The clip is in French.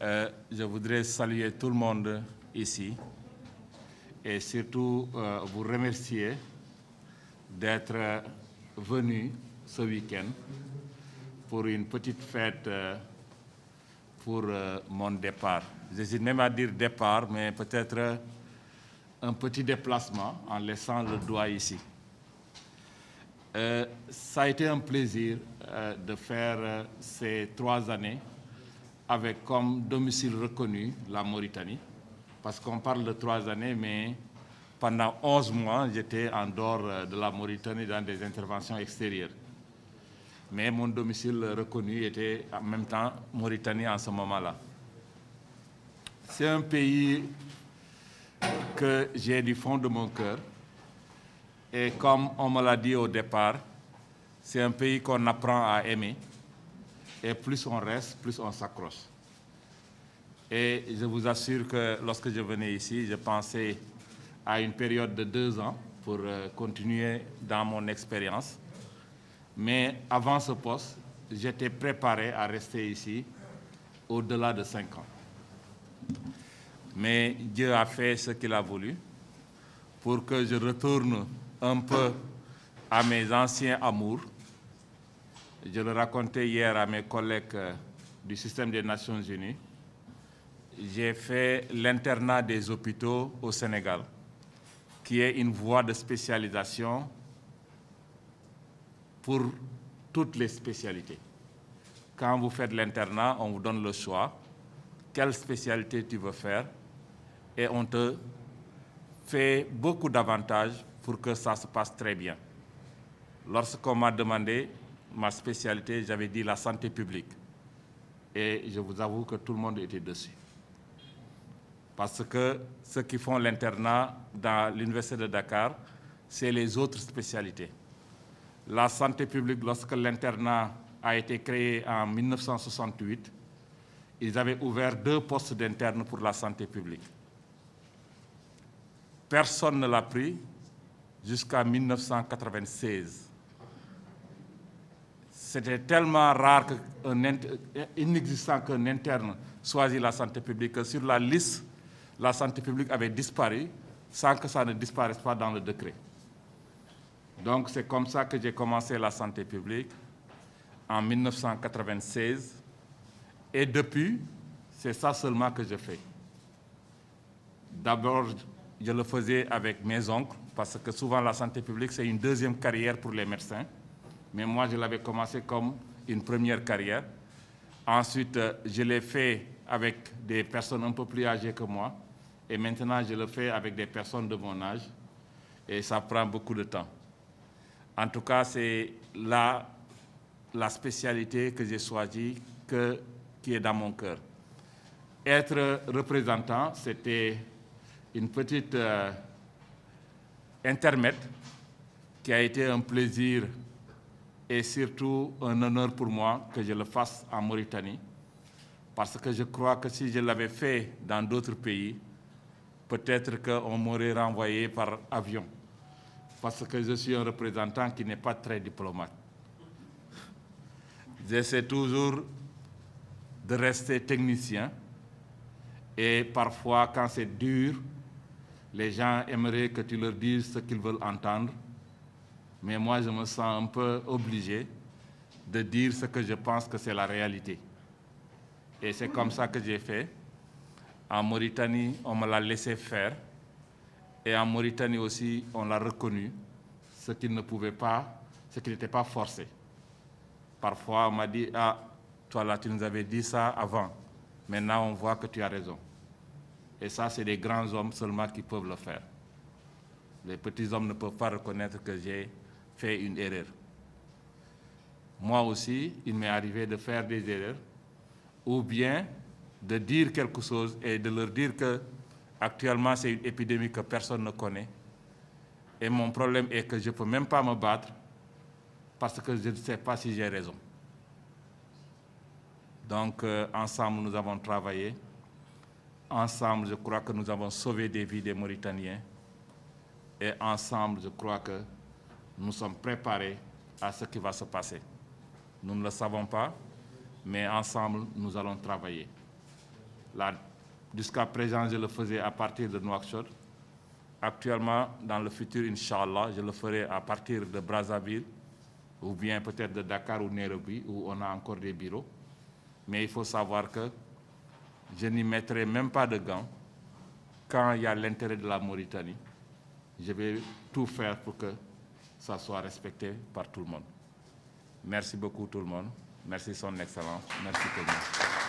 Je voudrais saluer tout le monde ici et surtout vous remercier d'être venu ce week-end pour une petite fête pour mon départ. J'hésite même à dire départ, mais peut-être un petit déplacement en laissant le doigt ici. Ça a été un plaisir de faire ces 3 années avec comme domicile reconnu la Mauritanie, parce qu'on parle de 3 années, mais pendant 11 mois, j'étais en dehors de la Mauritanie dans des interventions extérieures. Mais mon domicile reconnu était en même temps Mauritanie en ce moment-là. C'est un pays que j'ai du fond de mon cœur. Et comme on me l'a dit au départ, c'est un pays qu'on apprend à aimer. Et plus on reste, plus on s'accroche. Et je vous assure que lorsque je venais ici, je pensais à une période de 2 ans pour continuer dans mon expérience. Mais avant ce poste, j'étais préparé à rester ici au-delà de 5 ans. Mais Dieu a fait ce qu'il a voulu pour que je retourne un peu à mes anciens amours. Je le racontais hier à mes collègues du système des Nations Unies. J'ai fait l'internat des hôpitaux au Sénégal, qui est une voie de spécialisation pour toutes les spécialités. Quand vous faites l'internat, on vous donne le choix, quelle spécialité tu veux faire, et on te fait beaucoup d'avantages pour que ça se passe très bien. Lorsqu'on m'a demandé ma spécialité, j'avais dit la santé publique. Et je vous avoue que tout le monde était dessus. Parce que ceux qui font l'internat dans l'Université de Dakar, c'est les autres spécialités. La santé publique, lorsque l'internat a été créé en 1968, ils avaient ouvert 2 postes d'interne pour la santé publique. Personne ne l'a pris jusqu'à 1996. C'était tellement rare, inexistant qu'un interne choisit la santé publique, que sur la liste, la santé publique avait disparu sans que ça ne disparaisse pas dans le décret. Donc c'est comme ça que j'ai commencé la santé publique en 1996. Et depuis, c'est ça seulement que je fais. D'abord, je le faisais avec mes oncles, parce que souvent la santé publique, c'est une deuxième carrière pour les médecins. Mais moi, je l'avais commencé comme une première carrière. Ensuite, je l'ai fait avec des personnes un peu plus âgées que moi. Et maintenant, je le fais avec des personnes de mon âge. Et ça prend beaucoup de temps. En tout cas, c'est là la spécialité que j'ai choisie, qui est dans mon cœur. Être représentant, c'était une petite intermède qui a été un plaisir et surtout un honneur pour moi que je le fasse en Mauritanie, parce que je crois que si je l'avais fait dans d'autres pays, peut-être qu'on m'aurait renvoyé par avion, parce que je suis un représentant qui n'est pas très diplomate. J'essaie toujours de rester technicien, et parfois, quand c'est dur, les gens aimeraient que tu leur dises ce qu'ils veulent entendre. Mais moi, je me sens un peu obligé de dire ce que je pense que c'est la réalité. Et c'est comme ça que j'ai fait. En Mauritanie, on me l'a laissé faire. Et en Mauritanie aussi, on l'a reconnu, ce qu'il ne pouvait pas, ce qui n'était pas forcé. Parfois, on m'a dit, « Ah, toi là, tu nous avais dit ça avant. Maintenant, on voit que tu as raison. » Et ça, c'est des grands hommes seulement qui peuvent le faire. Les petits hommes ne peuvent pas reconnaître que j'ai fait une erreur. Moi aussi, il m'est arrivé de faire des erreurs, ou bien de dire quelque chose et de leur dire que actuellement c'est une épidémie que personne ne connaît. Et mon problème est que je ne peux même pas me battre parce que je ne sais pas si j'ai raison. Donc, ensemble, nous avons travaillé. Ensemble, je crois que nous avons sauvé des vies des Mauritaniens. Et ensemble, je crois que nous sommes préparés à ce qui va se passer. Nous ne le savons pas, mais ensemble, nous allons travailler. Jusqu'à présent, je le faisais à partir de Nouakchott. Actuellement, dans le futur, Inch'Allah, je le ferai à partir de Brazzaville, ou bien peut-être de Dakar ou Nairobi, où on a encore des bureaux. Mais il faut savoir que je n'y mettrai même pas de gants. Quand il y a l'intérêt de la Mauritanie, je vais tout faire pour que ça soit respecté par tout le monde. Merci beaucoup tout le monde. Merci Son Excellence. Merci tout le monde.